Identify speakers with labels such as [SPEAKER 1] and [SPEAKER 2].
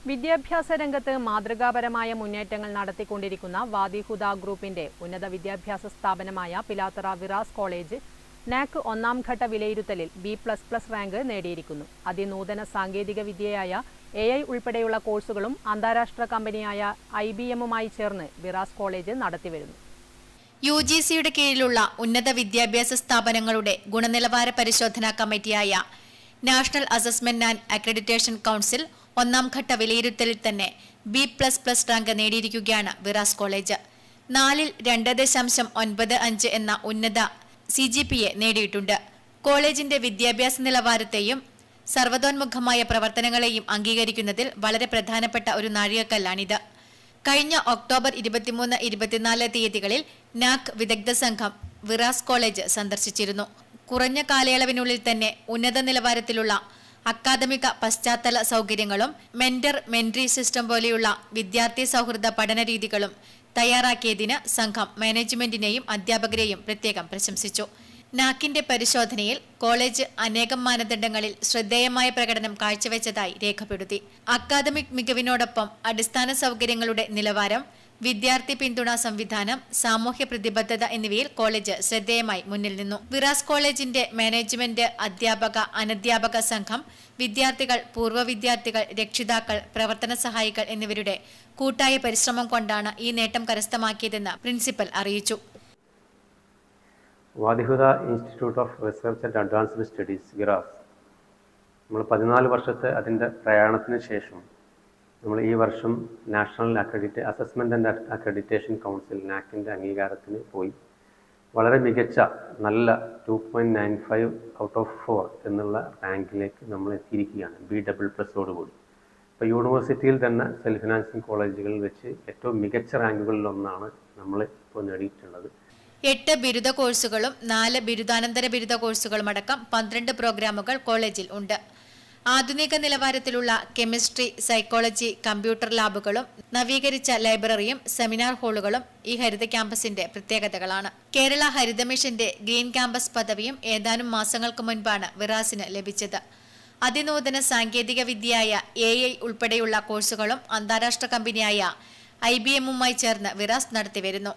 [SPEAKER 1] വിദ്യാഭ്യാസ രംഗത്ത് മാതൃകാപരമായ മുന്നേറ്റങ്ങൾ നടത്തിക്കൊണ്ടിരിക്കുന്ന വാദി ഹുദ ഗ്രൂപ്പിന്റെ ഉന്നത വിദ്യാഭ്യാസ സ്ഥാപനമായ പിലാത്തറ വിറാസ് കോളേജ് നാക് ഒന്നാം ഘട്ട വിലയിരുത്തലിൽ B++ റാങ്ക് നേടിയിരിക്കുന്നു. അതിനൂതന സാങ്കേതിക വിദ്യയായ AI ഉൾപ്പെടെയുള്ള കോഴ്സുകളും അന്താരാഷ്ട്ര കമ്പനിയായ IBMുമായി ചേർന്ന് വിറാസ് കോളേജ് നടത്തിവരുന്നു.
[SPEAKER 2] UGCയുടെ കീഴിലുള്ള ഉന്നത വിദ്യാഭ്യാസ സ്ഥാപനങ്ങളുടെ ഗുണനിലവാര പരിശോധനാ കമ്മിറ്റിയായ national assessment and accreditation council ഒന്നാം ഘട്ട വിലയിരുത്തലിൽ തന്നെ B++ റാങ്ക് നേടിയിരിക്കുകയാണ് വിറാസ് കോളേജ്. 4ൽ 2.95 എന്ന ഉന്നത CGPA നേടിയിട്ടുണ്ട്. കോളേജിന്റെ വിദ്യാഭ്യാസ നിലവാരത്തെയും സർവ്വതോന്മുഖമായ പ്രവർത്തനങ്ങളെയും അംഗീകരിക്കുന്നതിൽ വളരെ പ്രധാനപ്പെട്ട ഒരു നാഴികക്കല്ലാണിത്. കഴിഞ്ഞ ഒക്ടോബർ 23-24 തീയതികളിൽ നാക് വിദഗ്ധ സംഘം വിറാസ് കോളേജ് സന്ദർശിച്ചിരുന്നു. കുറഞ്ഞ കാലയളവിനുള്ളിൽ തന്നെ ഉന്നത നിലവാരത്തിലുള്ള അക്കാദമിക പശ്ചാത്തല സൗകര്യങ്ങളും മെന്ററി സിസ്റ്റം പോലെയുള്ള വിദ്യാർത്ഥി സൗഹൃദ പഠന രീതികളും തയ്യാറാക്കിയതിന് സംഘം മാനേജ്മെന്റിനെയും അധ്യാപകരെയും പ്രത്യേകം പ്രശംസിച്ചു. നാക്കിന്റെ പരിശോധനയിൽ കോളേജ് അനേകം മാനദണ്ഡങ്ങളിൽ ശ്രദ്ധേയമായ പ്രകടനം കാഴ്ചവെച്ചതായി രേഖപ്പെടുത്തി. അക്കാദമിക് മികവിനോടൊപ്പം അടിസ്ഥാന സൗകര്യങ്ങളുടെ നിലവാരം, വിദ്യാർത്ഥി പിന്തുണാ സംവിധാനം, സാമൂഹ്യ പ്രതിബദ്ധത എന്നിവയിൽ കോളേജ് ശ്രദ്ധേയമായി മുന്നിൽ നിന്നു. വിറാസ് കോളേജിന്റെ മാനേജ്മെന്റ്, അധ്യാപക, അനധ്യാപക സംഘം, വിദ്യാർത്ഥികൾ, പൂർവ്വ വിദ്യാർത്ഥികൾ, രക്ഷിതാക്കൾ, പ്രവർത്തന സഹായികൾ എന്നിവരുടെ കൂട്ടായ പരിശ്രമം കൊണ്ടാണ് ഈ നേട്ടം കരസ്ഥമാക്കിയതെന്ന് പ്രിൻസിപ്പൽ അറിയിച്ചു.
[SPEAKER 3] Wadi Huda institute of research and advanced studies WIRAS നമ്മൾ 14 വർഷത്തെ അതിൻ്റെ പ്രയാണത്തിന് ശേഷം നമ്മൾ ഈ വർഷം national assessment and accreditation council നാക്കിൻ്റെ അംഗീകാരത്തിന് പോയി. വളരെ മികച്ച നല്ല 2.95 ഔട്ട് ഓഫ് 4 എന്നുള്ള റാങ്കിലേക്ക് നമ്മൾ എത്തിയിരിക്കുകയാണ് B++ഓട് കൂടി. ഇപ്പോൾ യൂണിവേഴ്സിറ്റിയിൽ തന്നെ സെൽഫ് ഫിനാൻസിങ് കോളേജുകളിൽ വെച്ച് ഏറ്റവും മികച്ച റാങ്കുകളിലൊന്നാണ് നമ്മൾ ഇപ്പോൾ നേടിയിട്ടുള്ളത്.
[SPEAKER 2] 8 ബിരുദ കോഴ്സുകളും 4 ബിരുദാനന്തര ബിരുദ കോഴ്സുകളും അടക്കം 12 പ്രോഗ്രാമുകൾ കോളേജിൽ ഉണ്ട്. ആധുനിക നിലവാരത്തിലുള്ള കെമിസ്ട്രി, സൈക്കോളജി, കമ്പ്യൂട്ടർ ലാബുകളും നവീകരിച്ച ലൈബ്രറിയും സെമിനാർ ഹാളുകളും ഈ ഹരിത ക്യാമ്പസിന്റെ പ്രത്യേകതകളാണ്. കേരള ഹരിത മിഷന്റെ ഗ്രീൻ ക്യാമ്പസ് പദവിയും ഏതാനും മാസങ്ങൾക്ക് മുൻപാണ് വിറാസിന് ലഭിച്ചത്. അതിനൂതന സാങ്കേതിക വിദ്യയായ AI ഉൾപ്പെടെയുള്ള കോഴ്സുകളും അന്താരാഷ്ട്ര കമ്പനിയായ IBMുമായി ചേർന്ന് വിറാസ് നടത്തിവരുന്നു.